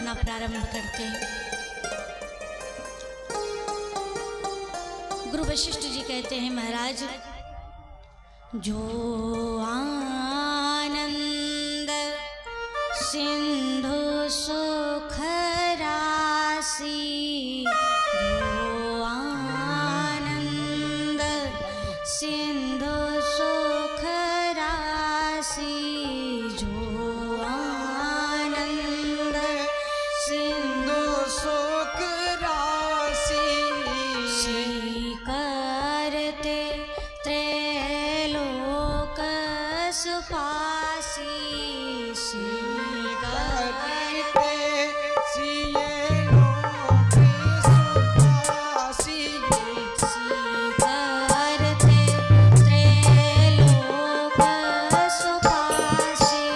करना प्रारंभ करते हैं। गुरु वशिष्ठ जी कहते हैं, महाराज जो आनंद सिंधु सुख राशि, जो आनंद सिंधु सुख राशि, जो आनंद सिंधु सुख राशि, करते त्रैलोक सुपासी, करते सिए लोक सुपासी, करते त्रैलोक सुपासी।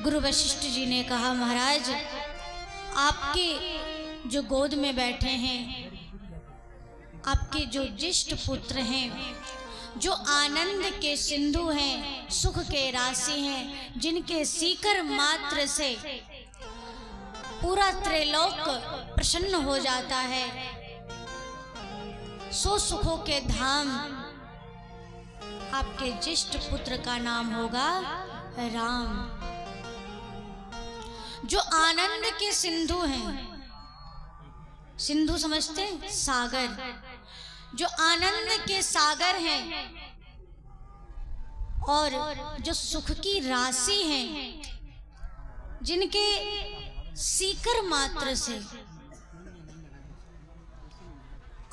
गुरु वशिष्ठ जी ने कहा, महाराज आपके जो गोद में बैठे हैं, आपके जो ज्येष्ठ पुत्र हैं, जो आनंद के सिंधु हैं, सुख के राशि हैं, जिनके सीकर मात्र से पूरा त्रैलोक प्रसन्न हो जाता है, सो सुखों के धाम आपके ज्येष्ठ पुत्र का नाम होगा राम। जो आनंद के सिंधु हैं, सिंधु समझते हैं? सागर। जो आनंद के सागर हैं और जो सुख की राशि हैं, जिनके सीकर मात्र से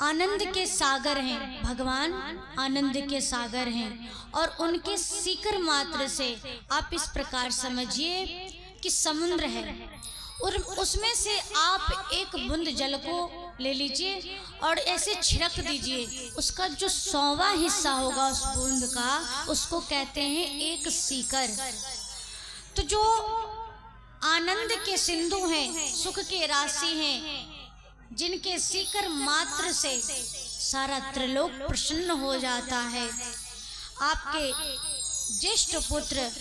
आनंद के सागर हैं, भगवान आनंद के सागर हैं, और उनके सीकर मात्र से आप इस प्रकार समझिए कि समुद्र है, और उसमें से आप एक बूंद जल को ले लीजिए और ऐसे छिड़क दीजिए, उसका जो 100वां हिस्सा होगा उस बूंद का, उसको कहते हैं एक सीकर। तो जो आनंद के सिंधु हैं, सुख के राशि हैं, जिनके सीकर मात्र से सारा त्रिलोक प्रसन्न हो जाता है, आपके ज्येष्ठ पुत्र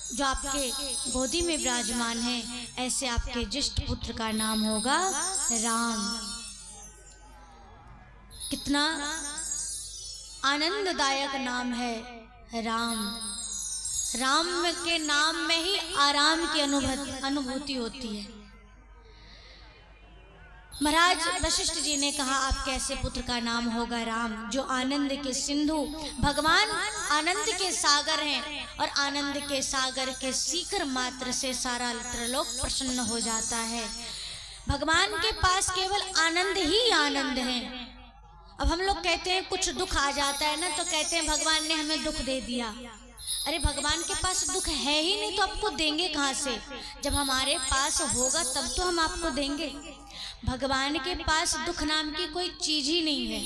जो आपके गोदी में विराजमान हैं, ऐसे आपके ज्येष्ठ पुत्र का नाम होगा राम। कितना आनंददायक नाम है राम। राम के नाम में ही आराम की अनुभूति होती है। महाराज वशिष्ठ जी ने कहा, आप कैसे पुत्र का नाम होगा राम, जो आनंद के सिंधु, भगवान आनंद के सागर हैं, और आनंद के सागर के सीकर मात्र से सारा त्रिलोक प्रसन्न हो जाता है। भगवान के पास केवल आनंद ही आनंद है। अब हम लोग कहते हैं कुछ दुख आ जाता है ना, तो कहते हैं भगवान ने हमें दुख दे दिया। अरे भगवान के पास दुख है ही नहीं, तो आपको देंगे कहाँ से? जब हमारे पास होगा तब तो हम आपको देंगे। भगवान के पास दुख नाम की कोई चीज ही नहीं है,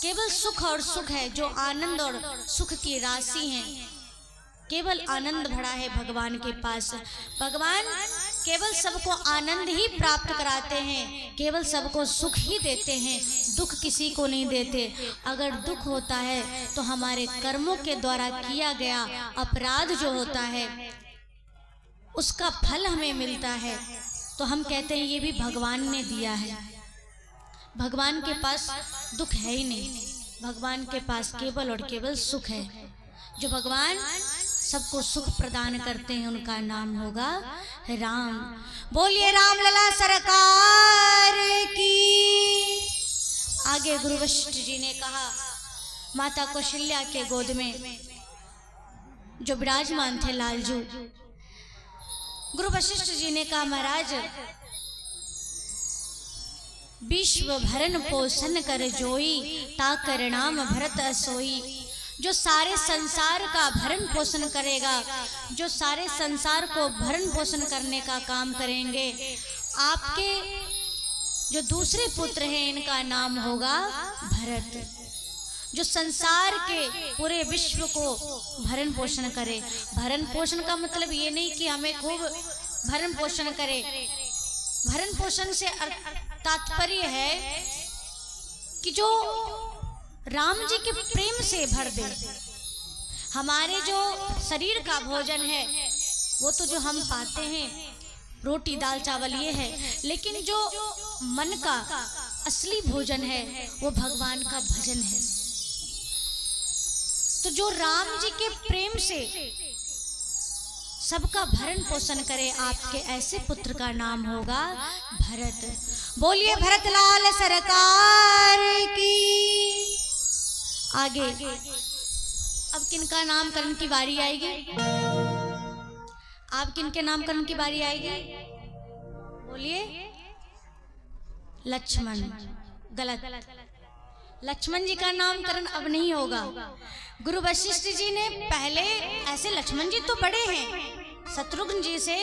केवल सुख और सुख है। जो आनंद और सुख की राशि है, केवल आनंद भरा है भगवान के पास। भगवान केवल सबको आनंद ही प्राप्त कराते हैं, केवल सबको सुख ही देते हैं, दुख किसी को नहीं देते। अगर दुख होता है तो हमारे कर्मों के द्वारा किया गया अपराध जो होता है, उसका फल हमें मिलता है, तो हम कहते हैं ये भी भगवान ने दिया है। भगवान के पास दुख है ही नहीं, भगवान के पास केवल और केवल सुख है। जो भगवान सबको सुख प्रदान करते हैं, उनका नाम होगा राम। बोलिए राम लला सरकार की। आगे गुरु वशिष्ठ जी ने कहा, माता कौशल्या के गोद में जो विराजमान थे लालजू, गुरु वशिष्ठ जी ने कहा, महाराज विश्व भरण पोषण कर जोई, ताकर नाम भरत असोई। जो सारे संसार का भरण पोषण करेगा, जो सारे संसार को भरण पोषण करने का काम करेंगे, आपके जो दूसरे पुत्र हैं इनका नाम होगा भरत। जो संसार के पूरे विश्व को भरण पोषण करे। भरण पोषण का मतलब ये नहीं कि हमें खूब भरण पोषण करे, भरण पोषण से तात्पर्य है कि जो राम जी के प्रेम से भर दे। हमारे जो शरीर का भोजन है वो तो जो हम पाते हैं रोटी दाल चावल ये है, लेकिन जो मन का असली भोजन है वो भगवान का भजन है। तो जो राम जी के प्रेम से सबका भरण पोषण करे, आपके ऐसे पुत्र का नाम होगा भरत। बोलिए भरत लाल सरकार की। आगे अब किनका नामकरण की बारी आएगी? आप किनके नामकरण की बारी आएगी? बोलिए लक्ष्मण। गलत, लक्ष्मण जी का नामकरण अब नहीं होगा। गुरु वशिष्ठ जी ने पहले, ऐसे लक्ष्मण जी तो बड़े हैं, शत्रुघ्न जी से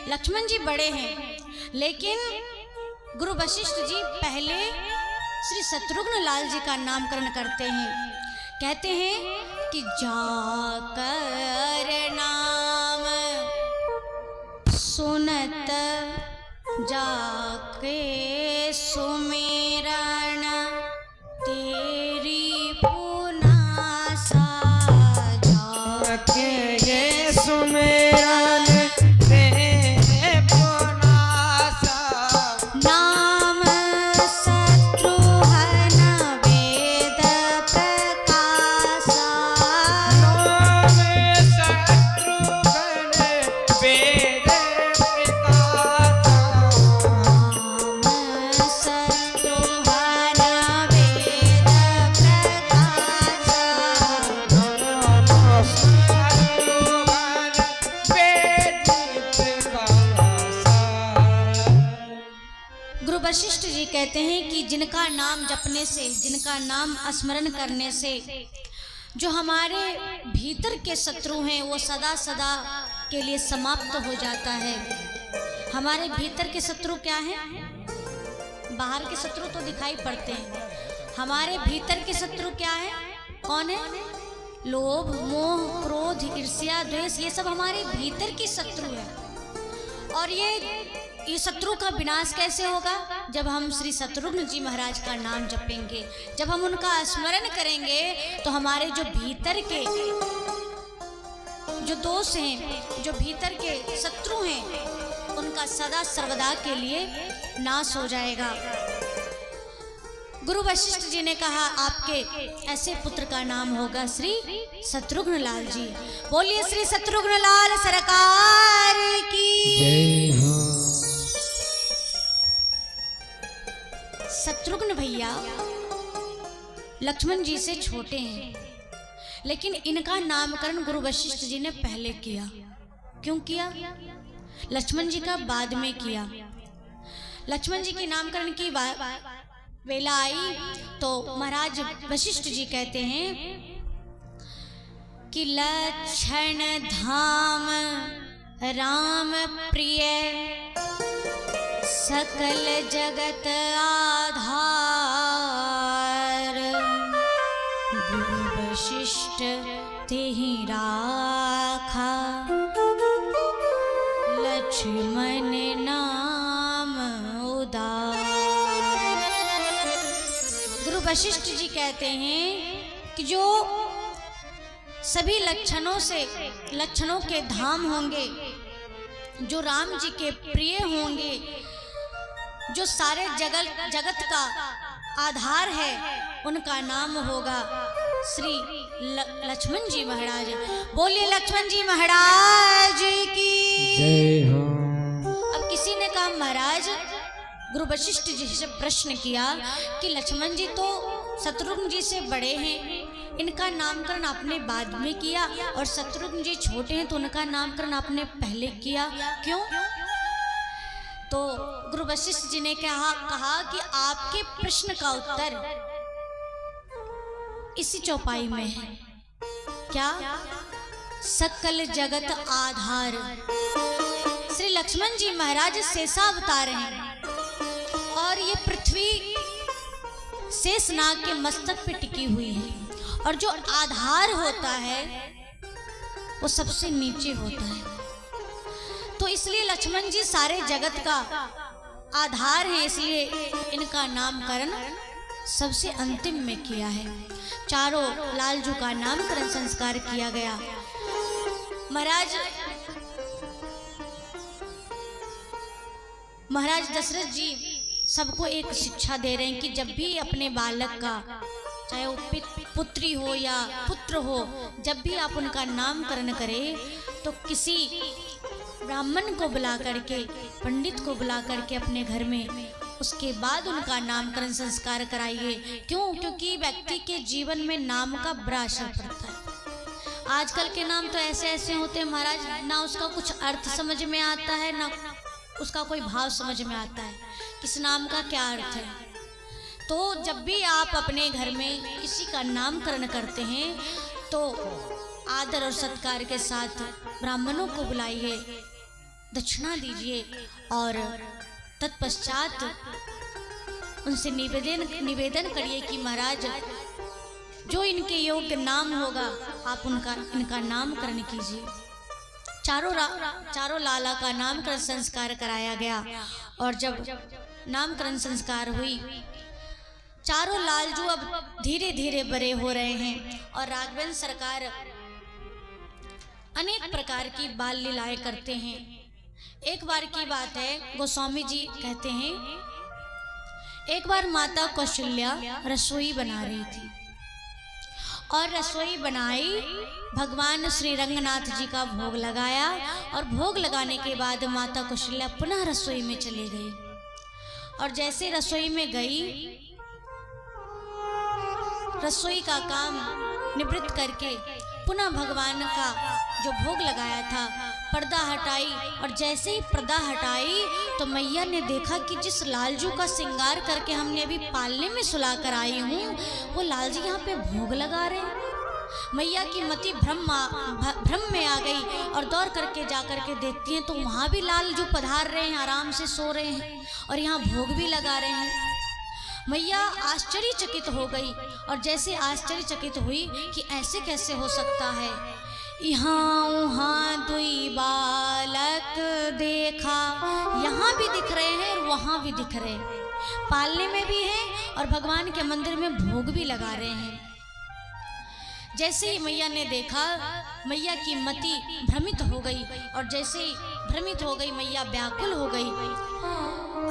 लक्ष्मण जी बड़े हैं, लेकिन गुरु वशिष्ठ जी पहले श्री शत्रुघ्न लाल जी का नामकरण करते हैं। कहते हैं कि जाकर नाम सुनत जाके सुमिरन तेरी पुना साजा के ये सुमिरन तेरे पुना साजा नाम शत्रुघ्न वेद प्रकाशा नाम शत्रुघ्न वेद प्रकाशा नाम शत्रुघ्न वेद प्रकाशा गुरु वशिष्ठ जी कहते हैं कि जिनका नाम जपने से, जिनका नाम स्मरण करने से जो हमारे भीतर के शत्रु हैं वो सदा सदा के लिए समाप्त हो जाता है। हमारे भीतर के शत्रु क्या हैं? बाहर के शत्रु तो दिखाई पड़ते हैं, हमारे भीतर के शत्रु क्या है? कौन है? लोभ, मोह, क्रोध, ईर्ष्या, द्वेष, ये सब हमारे भीतर की शत्रु है। और ये शत्रु का विनाश कैसे होगा? जब हम श्री शत्रुघ्न जी महाराज का नाम जपेंगे, जब हम उनका स्मरण करेंगे तो हमारे जो भीतर के जो दोष हैं, जो भीतर के शत्रु हैं, उनका सदा सर्वदा के लिए नाश हो जाएगा। गुरु वशिष्ठ जी ने कहा आपके ऐसे पुत्र का नाम होगा श्री शत्रुघ्न लाल जी। बोलिए श्री शत्रुघ्न लाल सरकार की जय हो। शत्रुघ्न भैया लक्ष्मण जी से छोटे हैं, लेकिन इनका नामकरण गुरु वशिष्ठ जी ने पहले किया। क्यों किया? लक्ष्मण जी का बाद में किया। लक्ष्मण जी के नामकरण की वेला आई तो महाराज वशिष्ठ जी कहते हैं कि लक्षण धाम राम प्रिय सकल जगत आधार गुरु वशिष्ठ तेहि राखा लक्ष्मण नाम उदार। गुरु वशिष्ठ जी कहते हैं कि जो सभी लक्षणों के धाम होंगे, जो राम जी के प्रिय होंगे, जो सारे जगत का आधार है, उनका नाम होगा श्री लक्ष्मण जी महाराज। बोलिए लक्ष्मण जी महाराज की जय हो। अब किसी ने कहा महाराज, गुरु वशिष्ठ जी से प्रश्न किया कि लक्ष्मण जी तो शत्रुघ्न जी से बड़े हैं, इनका नामकरण आपने बाद में किया, और शत्रुघ्न जी छोटे हैं तो उनका नामकरण आपने पहले किया, क्यों? तो गुरु वशिष्ठ जी ने कहा कि आपके प्रश्न का उत्तर इसी चौपाई में है। क्या? सकल जगत आधार। श्री लक्ष्मण जी महाराज शेषावतार हैं और ये पृथ्वी शेषनाग के मस्तक पे टिकी हुई है, और जो आधार होता है वो सबसे नीचे होता है। तो इसलिए लक्ष्मण जी सारे जगत का आधार है, इसलिए इनका नामकरण सबसे अंतिम में किया है। चारों लालजू का नामकरण संस्कार किया गया। महाराज दशरथ जी सबको एक शिक्षा दे रहे हैं कि जब भी अपने बालक का, चाहे वो पुत्री हो या पुत्र हो, जब भी आप उनका नामकरण करें तो किसी ब्राह्मण को बुला करके, पंडित को बुला करके अपने घर में, उसके बाद उनका नामकरण संस्कार कराइए। क्यों? क्योंकि व्यक्ति के जीवन में नाम का बड़ा असर पड़ता है। आजकल के नाम तो ऐसे ऐसे होते हैं महाराज, ना उसका कुछ अर्थ समझ में आता है, ना उसका कोई भाव समझ में आता है, किस नाम का क्या अर्थ है। तो जब भी आप अपने घर में किसी का नामकरण करते हैं तो आदर और सत्कार के साथ ब्राह्मणों को बुलाइए, दक्षिणा दीजिए और तत्पश्चात उनसे निवेदन करिए कि महाराज जो इनके योग्य नाम होगा आप इनका नामकरण कीजिए। चारों लाला का नामकरण संस्कार कराया गया। और जब नामकरण संस्कार हुई, चारों लालजू अब धीरे धीरे बड़े हो रहे हैं और राघवेंद्र सरकार अनेक प्रकार की बाल लीलाएं करते हैं। एक बार की बात है, गोस्वामी जी कहते हैं, एक बार माता कौशल्या रसोई बना रही थी और रसोई बनाई, भगवान श्री रंगनाथ जी का भोग लगाया और भोग लगाने के बाद माता कौशल्या पुनः रसोई में चली गई। और जैसे रसोई में गई, रसोई का काम निवृत्त करके पुनः भगवान का जो भोग लगाया था पर्दा हटाई। और जैसे ही पर्दा हटाई तो मैया ने देखा कि जिस लालजू का श्रृंगार करके हमने अभी पालने में सुला कर आई हूँ, वो लालजी यहाँ पे भोग लगा रहे हैं। मैया की मति भ्रम में आ गई और दौड़ करके जा करके देखती हैं तो वहाँ भी लालजू पधार रहे हैं, आराम से सो रहे हैं और यहाँ भोग भी लगा रहे हैं। मैया आश्चर्यचकित हो गई और जैसे आश्चर्यचकित हुई कि ऐसे कैसे हो सकता है। यहाँ वहाँ दुई बालक देखा, यहाँ भी दिख रहे हैं और वहाँ भी दिख रहे हैं, पालने में भी हैं और भगवान के मंदिर में भोग भी लगा रहे हैं। जैसे ही मैया ने देखा, मैया की मति भ्रमित हो गई और जैसे ही भ्रमित हो गई मैया व्याकुल हो गई।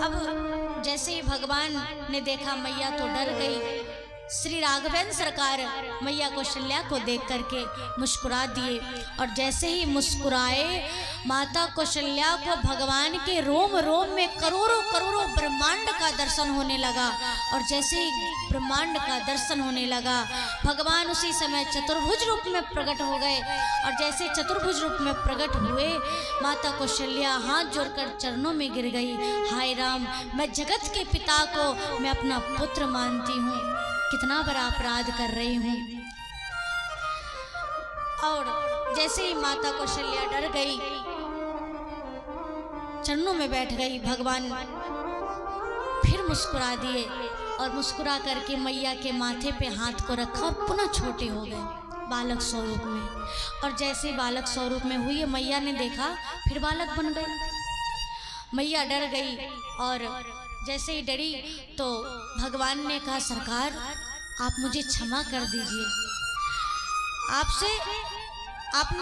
अब जैसे ही भगवान ने देखा, मैया तो डर गई। श्री राघवेंद्र सरकार मैया कौशल्या को देख करके मुस्कुरा दिए और जैसे ही मुस्कुराए, माता कौशल्या को भगवान के रोम रोम में करोड़ों करोड़ों ब्रह्मांड का दर्शन होने लगा। और जैसे ही ब्रह्मांड का दर्शन होने लगा, भगवान उसी समय चतुर्भुज रूप में प्रकट हो गए। और जैसे चतुर्भुज रूप में प्रकट हुए, माता कौशल्या हाथ जोड़कर चरणों में गिर गई। हाय राम, मैं जगत के पिता को मैं अपना पुत्र मानती हूँ, कितना बड़ा अपराध कर रही हूँ। और जैसे ही माता कौशल्या डर गई, चरणों में बैठ गई, भगवान फिर मुस्कुरा दिए और मुस्कुरा करके मैया के माथे पे हाथ को रखा और पुनः छोटे हो गए बालक स्वरूप में। और जैसे बालक स्वरूप में हुई, मैया ने देखा फिर बालक बन गए। मैया डर गई और जैसे ही डरी तो भगवान ने कहा, सरकार आप मुझे क्षमा कर दीजिए, आप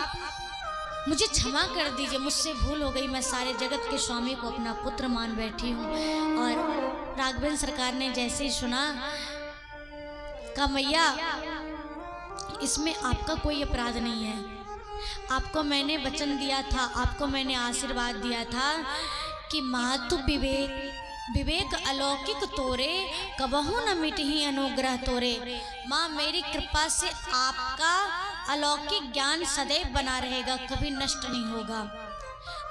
मुझे क्षमा कर दीजिए, मुझसे भूल हो गई, मैं सारे जगत के स्वामी को अपना पुत्र मान बैठी हूँ। और राघवेंद्र सरकार ने जैसे ही सुना, कहा मैया इसमें आपका कोई अपराध नहीं है, आपको मैंने वचन दिया था, आपको मैंने आशीर्वाद दिया था कि मातु विवेक अलौकिक तोरे, कबहू न मिटही अनुग्रह तोरे। माँ मेरी कृपा से आपका अलौकिक ज्ञान सदैव बना रहेगा, कभी नष्ट नहीं होगा।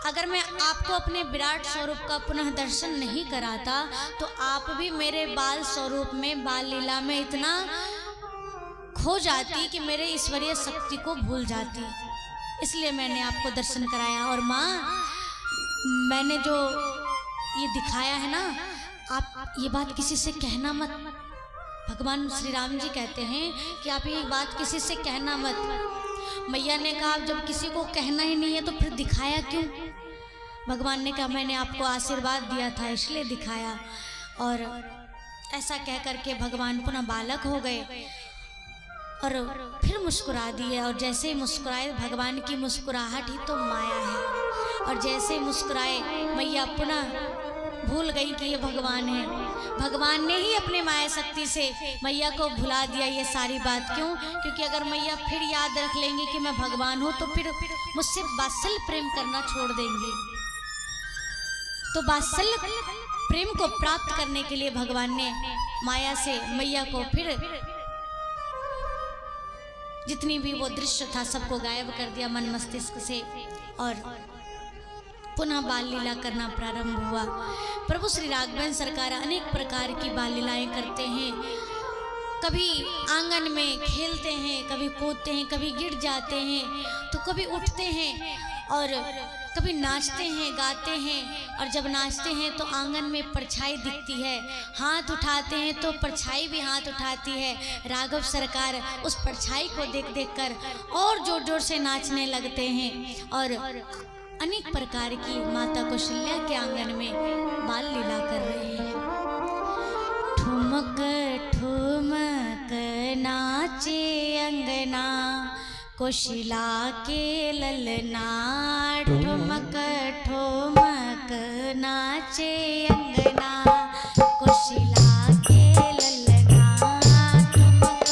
अगर मैं आपको अपने विराट स्वरूप का पुनः दर्शन नहीं कराता तो आप भी मेरे बाल स्वरूप में, बाल लीला में इतना खो जाती कि मेरे ईश्वरीय शक्ति को भूल जाती। इसलिए मैंने आपको दर्शन कराया। और माँ, मैंने जो ये दिखाया है ना, आप ये बात किसी से कहना मत। भगवान श्री राम जी कहते हैं कि आप ये बात किसी से कहना मत। मैया ने कहा, जब किसी को कहना ही नहीं है तो फिर दिखाया क्यों? भगवान ने कहा, मैंने आपको आशीर्वाद दिया था इसलिए दिखाया। और ऐसा कह करके भगवान पुनः बालक हो गए और फिर मुस्कुरा दिए। और जैसे ही मुस्कुराए, भगवान की मुस्कुराहट ही तो माया है। और जैसे ही मुस्कुराए, मैया पुनः भूल गई कि ये भगवान है। भगवान ने ही अपने माया शक्ति से मैया को भुला दिया। ये सारी बात क्यों? क्योंकि अगर मैया फिर याद रख लेंगी कि मैं भगवान हूँ तो फिर मुझसे वात्सल्य प्रेम करना छोड़ देंगी। तो वात्सल्य प्रेम को प्राप्त करने के लिए भगवान ने माया से मैया को फिर जितनी भी वो दृश्य था सबको गायब कर दिया मन मस्तिष्क से और पुनः बाल लीला करना प्रारंभ हुआ। प्रभु श्री राघवेंद्र सरकार अनेक प्रकार की बाल लीलाएं करते हैं। कभी आंगन में खेलते हैं, कभी कूदते हैं, कभी गिर जाते हैं तो कभी उठते हैं और कभी नाचते हैं, गाते हैं, और जब नाचते हैं तो आंगन में परछाई दिखती है, हाथ उठाते हैं तो परछाई भी हाथ उठाती है। राघव सरकार उस परछाई को देख देख कर और जोर जोर से नाचने लगते हैं और अनेक प्रकार की माता कौशल्या के आंगन में बाल लीला कर रहे हैं। ठुमक ठुमक नाचे अंगना कौशल्या के ललना, ठुमक ठुमक नाचे अंगना कौशल्या के ललना, ठुमक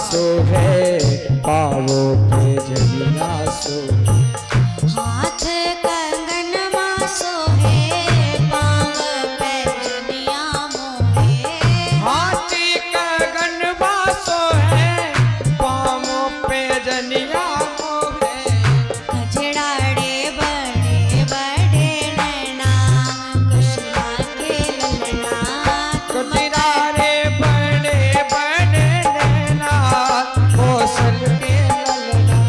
सो है पावो पे जलिया सो, हाथ कंगन मासो है पाव पे जलिया मोहे, हाथ कंगन मासो है पावो पे जलिया मोहे, गजराड़े बड़े बड़े नैना कौशल्या के ललना, गजराड़े बड़े बड़े नैना कौशल के ललना,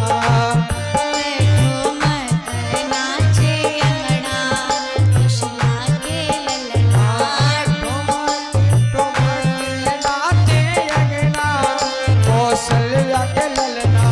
ठुमक नाचे अंगना कौशल्या के ललना, ठुमक नाचे अंगना कौशल्या के ललना।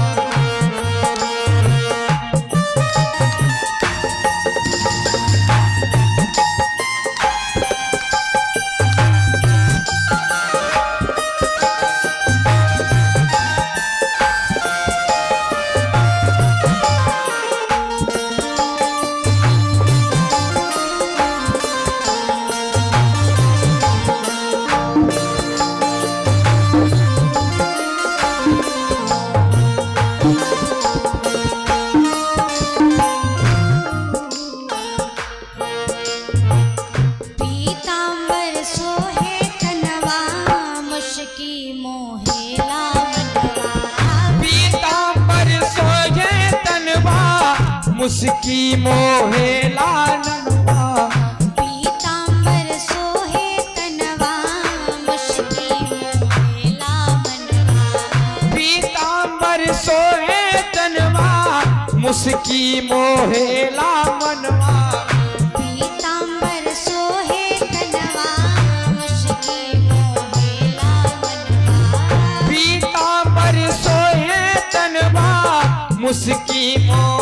पीतांबर सोहे तनवा मुश्की मोहेला मनवा, पीतांबर सोहे तनवा मुस्की मोहे लानवा, पीतांबर सोहे तनवा मुश्की मोहेला मनवा, पीतांबर सोहे तनवा मुस्की मोहे ला मनवा, पीतांबर सोहे तनवा मुश्की मोहेला मनवा, पीतांबर सोहे तनवा मुस्की मोहे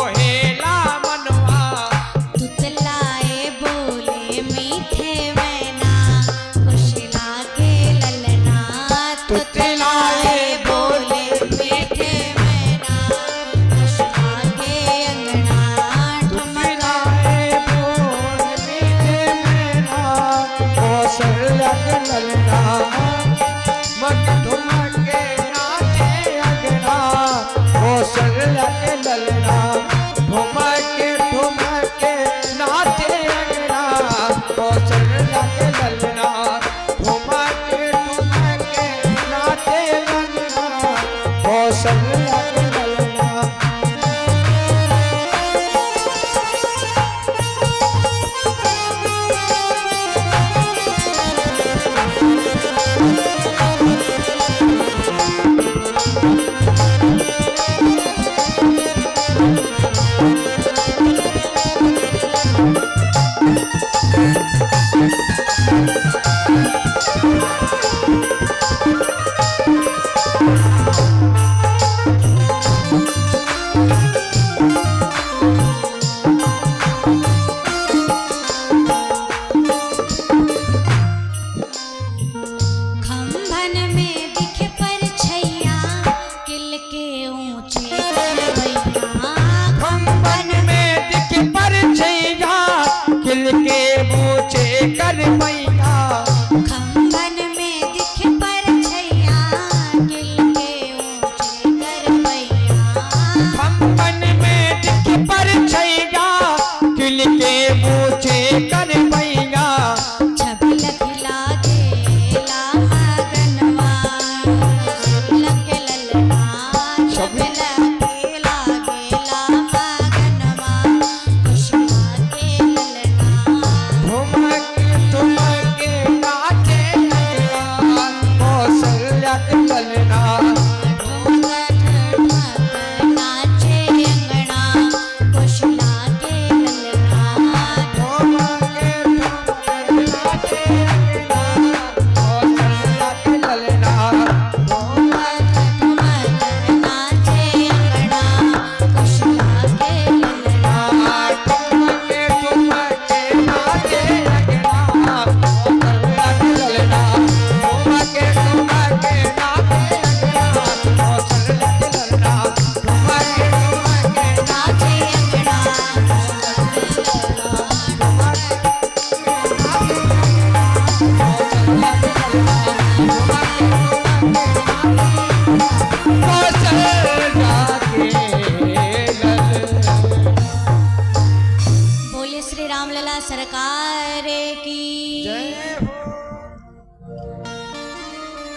सरकार की जय हो।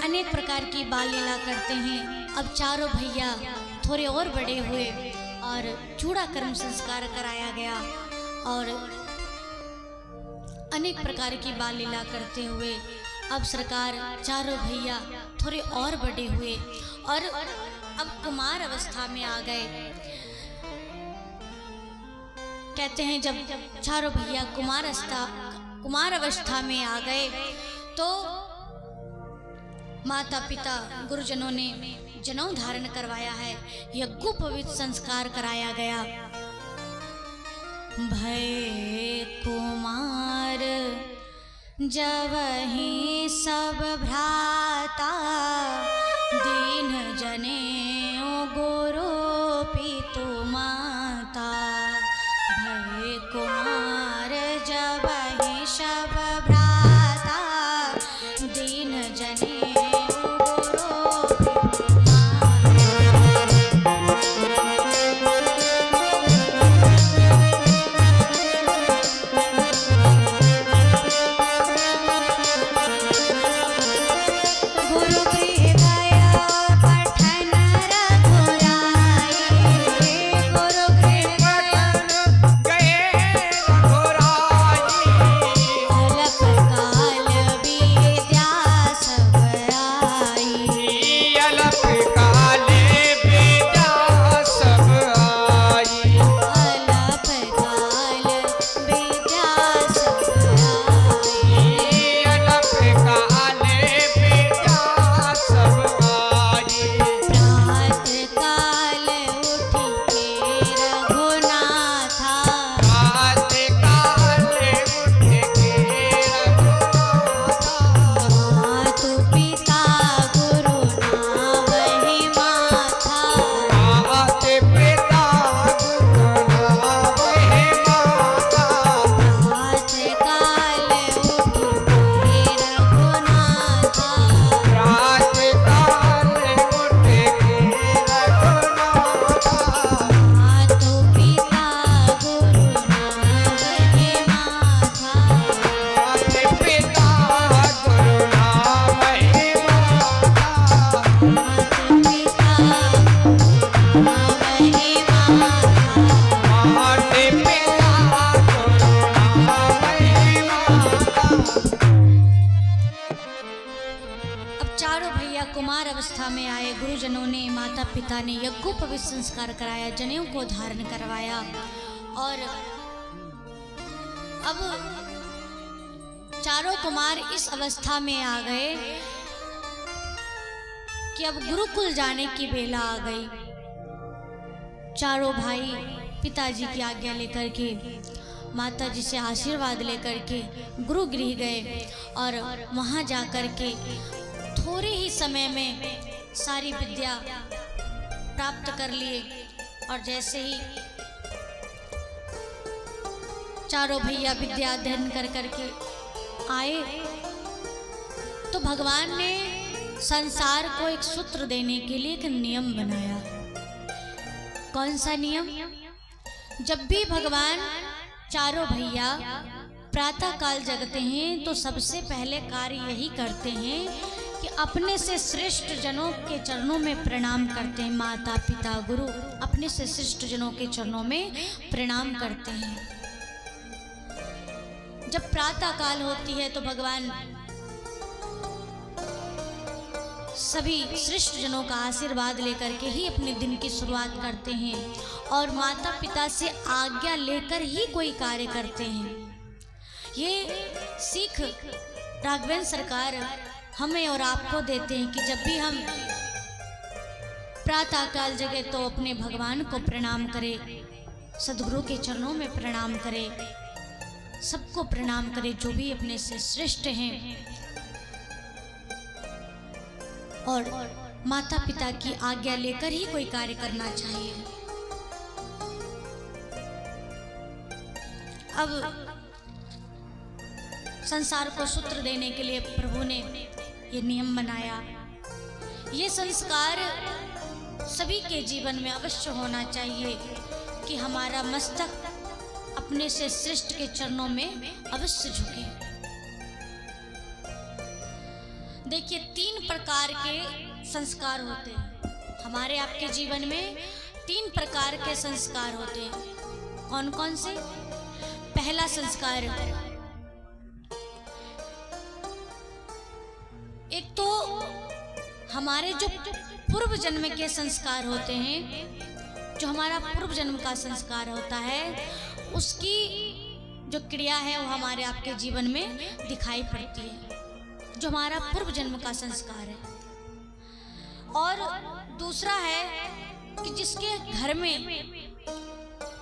अनेक प्रकार की बाल लीला करते हैं। अब चारों भैया थोड़े और बड़े हुए और चूड़ा कर्म संस्कार कराया गया और अनेक प्रकार की बाल लीला करते हुए अब सरकार चारों भैया थोड़े और बड़े हुए और अब कुमार अवस्था में आ गए। कहते हैं जब चारों भैया कुमार अवस्था में आ गए तो माता पिता गुरुजनों ने जनेऊ धारण करवाया है, यज्ञोपवीत संस्कार कराया गया। भय कुमार जवहि सब भ्राता, दीन जनेऊ गुरु पितु माता। भय कुमार जवहि सब भ्राता, दीन जनेऊ कुमार अवस्था में आए। गुरुजनों ने माता पिता ने यज्ञोपवीत संस्कार कराया, जनेऊ को धारण करवाया और अब चारों कुमार इस अवस्था में आ गए कि अब गुरुकुल जाने की बेला आ गई। चारों भाई पिताजी की आज्ञा लेकर के, माता जी से आशीर्वाद लेकर के गुरु गृह गए और वहां जाकर के थोड़े ही समय में सारी विद्या प्राप्त कर लिए। और जैसे ही चारों भैया विद्या अध्ययन कर करके आए तो भगवान ने संसार को एक सूत्र देने के लिए एक नियम बनाया। कौन सा नियम? जब भी भगवान चारों भैया प्रातः काल जगते हैं तो सबसे पहले कार्य यही करते हैं कि अपने से श्रेष्ठ जनों के चरणों में प्रणाम करते हैं। माता पिता गुरु अपने से श्रेष्ठ जनों के चरणों में प्रणाम करते हैं। जब प्रातः काल होती है तो भगवान सभी श्रेष्ठ जनों का आशीर्वाद लेकर के ही अपने दिन की शुरुआत करते हैं और माता पिता से आज्ञा लेकर ही कोई कार्य करते हैं। ये सीख राघवेंद्र सरकार हमें और आपको देते हैं कि जब भी हम प्रातः काल जगे तो अपने भगवान को प्रणाम करें, सदगुरु के चरणों में प्रणाम करें, सबको प्रणाम करें जो भी अपने से श्रेष्ठ हैं और माता पिता की आज्ञा लेकर ही कोई कार्य करना चाहिए। अब संसार को सूत्र देने के लिए प्रभु ने ये नियम बनाया। ये संस्कार सभी के जीवन में अवश्य होना चाहिए कि हमारा मस्तक अपने से श्रेष्ठ के चरणों में अवश्य झुके। देखिए, 3 प्रकार के संस्कार होते हैं हमारे आपके जीवन में। 3 प्रकार के संस्कार होते हैं। कौन कौन से? पहला संस्कार, एक तो हमारे जो पूर्व जन्म के संस्कार होते हैं, जो हमारा पूर्व जन्म का संस्कार होता है, उसकी जो क्रिया है वो हमारे आपके जीवन में दिखाई पड़ती है, जो हमारा पूर्व जन्म का संस्कार है। और दूसरा है कि जिसके घर में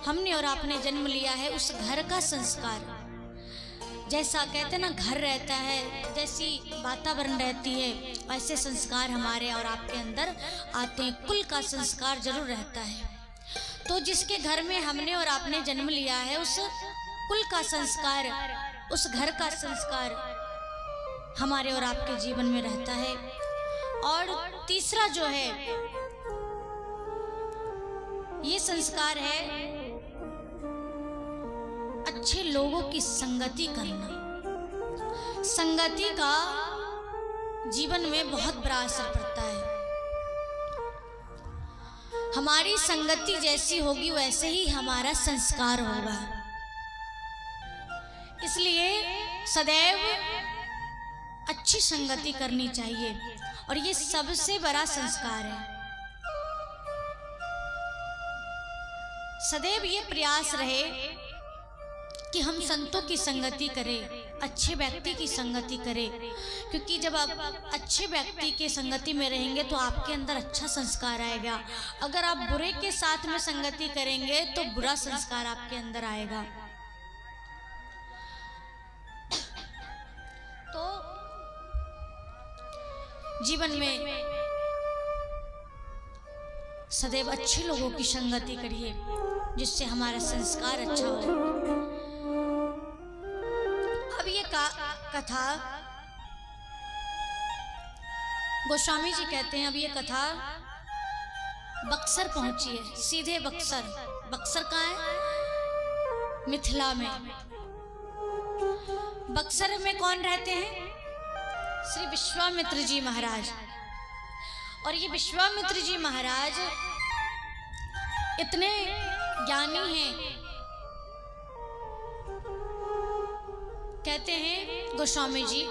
हमने और आपने जन्म लिया है, उस घर का संस्कार। जैसा कहते हैं ना, घर रहता है, जैसी वातावरण रहती है, वैसे संस्कार हमारे और आपके अंदर आते हैं। कुल का संस्कार जरूर रहता है। तो जिसके घर में हमने और आपने जन्म लिया है, उस कुल का संस्कार, उस घर का संस्कार हमारे और आपके जीवन में रहता है। और तीसरा जो है, ये संस्कार है अच्छे लोगों की संगति करना। संगति का जीवन में बहुत बड़ा असर पड़ता है। हमारी संगति जैसी होगी वैसे ही हमारा संस्कार होगा। इसलिए सदैव अच्छी संगति करनी चाहिए, और ये सबसे बड़ा संस्कार है। सदैव ये प्रयास रहे कि हम संतों की संगति करें, अच्छे व्यक्ति की संगति करें, क्योंकि जब आप अच्छे व्यक्ति के संगति में रहेंगे तो आपके अंदर अच्छा संस्कार आएगा। अगर आप बुरे के साथ में संगति करेंगे तो बुरा संस्कार आपके अंदर आएगा। तो जीवन में सदैव अच्छे लोगों की संगति करिए, जिससे हमारा संस्कार अच्छा हो। अब ये कथा गोस्वामी जी कहते हैं, अब ये कथा बक्सर पहुंची है, सीधे बक्सर। बक्सर कहाँ है? मिथिला में। बक्सर में कौन रहते हैं? श्री विश्वामित्र जी महाराज। और ये विश्वामित्र जी महाराज इतने ज्ञानी हैं, कहते हैं गोस्वामी जी,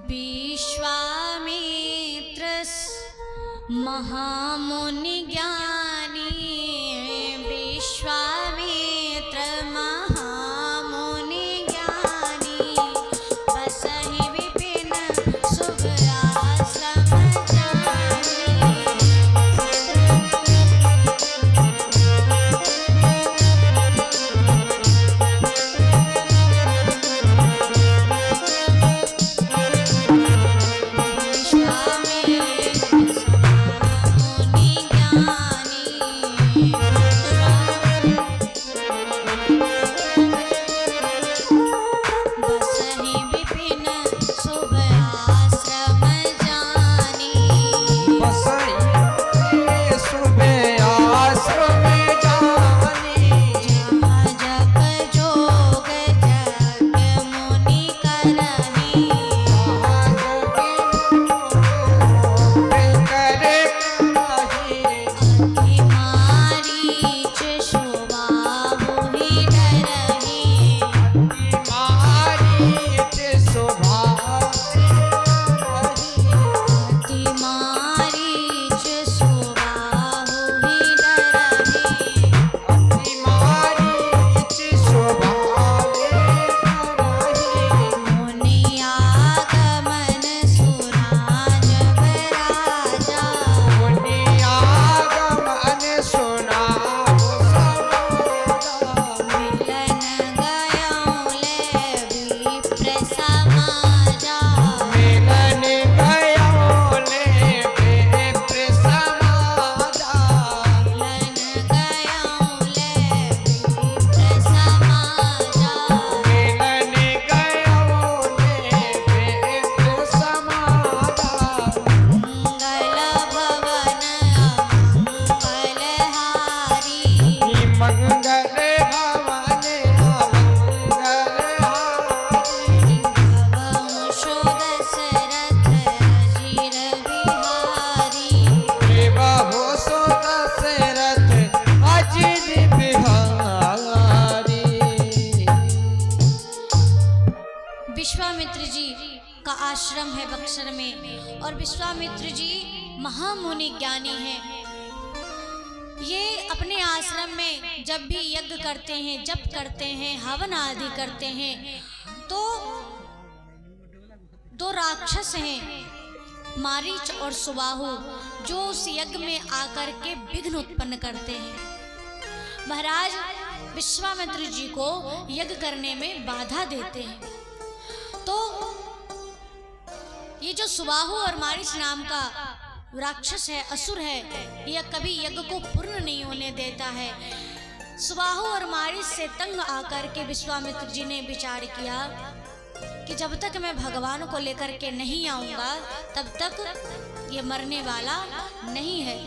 विश्वामित्र महामुनि ज्ञानी, विश्वामित्र महामुनि ज्ञानी, बसहि विपिन शुभ आश्रम जानी। मंगल आश्रम है बक्सर में और विश्वामित्र जी महामुनि ज्ञानी हैं। ये अपने आश्रम में जब भी यज्ञ करते हैं, जप करते हैं, हवन आदि करते हैं, तो दो राक्षस हैं मारीच और सुबाहु, जो उस यज्ञ में आकर के विघ्न उत्पन्न करते हैं। महाराज विश्वामित्र जी को यज्ञ करने में बाधा देते हैं। तो ये जो सुबाहु और मारीच नाम का राक्षस है, असुर है, यह कभी यज्ञ को पूर्ण नहीं होने देता है। सुबाहु और मारीच से तंग आकर के विश्वामित्र जी ने विचार किया कि जब तक मैं भगवान को लेकर के नहीं आऊंगा तब तक ये मरने वाला नहीं है।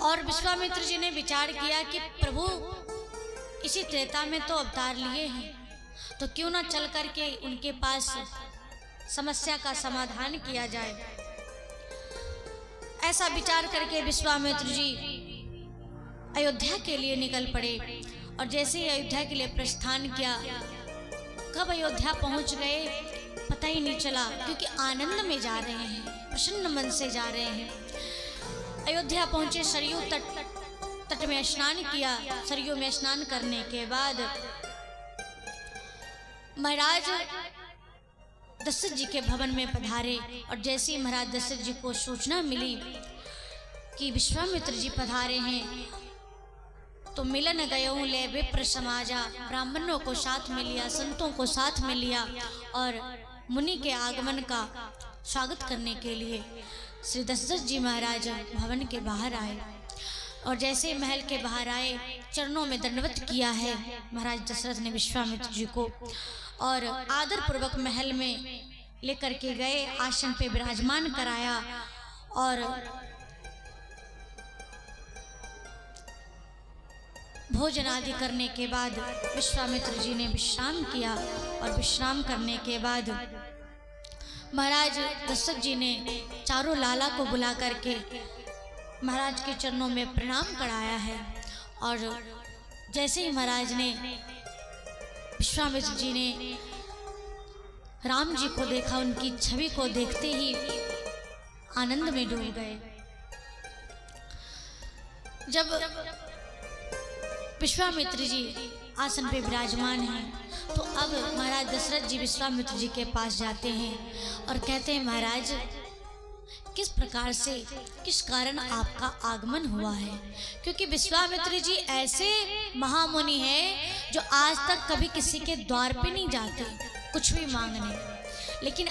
और विश्वामित्र जी ने विचार किया कि प्रभु इसी त्रेता में तो अवतार लिए हैं, तो क्यों ना चल करके उनके पास समस्या का समाधान किया जाए। ऐसा विचार करके विश्वामित्र जी अयोध्या के लिए निकल पड़े और जैसे ही अयोध्या के लिए प्रस्थान किया, कब अयोध्या पहुंच गए पता ही नहीं चला, क्योंकि आनंद में जा रहे हैं, प्रसन्न मन से जा रहे हैं। अयोध्या पहुंचे, सरयू तट में स्नान किया। सरयू में स्नान करने के बाद महाराज दशरथ जी के भवन में पधारे और जैसे ही महाराज दशरथ जी को सूचना मिली कि विश्वामित्र जी पधारे हैं, तो मिलन गयो ले विप्र समाजा, ब्राह्मणों को साथ में लिया, संतों को साथ में लिया और मुनि के आगमन का स्वागत करने के लिए श्री दशरथ जी महाराज भवन के बाहर आए। और जैसे महल के बाहर आए, चरणों में दंडवत किया है महाराज दशरथ ने विश्वामित्र जी को, और आदर पूर्वक महल में लेकर के गए, आसन पे विराजमान कराया और भोजन आदि करने के बाद विश्वामित्र जी ने विश्राम किया। और विश्राम करने के बाद महाराज दशरथ जी ने चारों लाला को बुला करके महाराज के चरणों में प्रणाम कराया है। और जैसे ही महाराज ने, विश्वामित्र जी ने राम जी को देखा, उनकी छवि को देखते ही आनंद में डूब गए। जब विश्वामित्र जी आसन पे विराजमान हैं, तो अब महाराज दशरथ जी विश्वामित्र जी के पास जाते हैं और कहते हैं, महाराज किस प्रकार से, किस कारण आपका आगमन हुआ है। क्योंकि विश्वामित्र जी ऐसे महामुनि हैं जो आज तक कभी किसी के द्वार पे नहीं जाते कुछ भी मांगने, लेकिन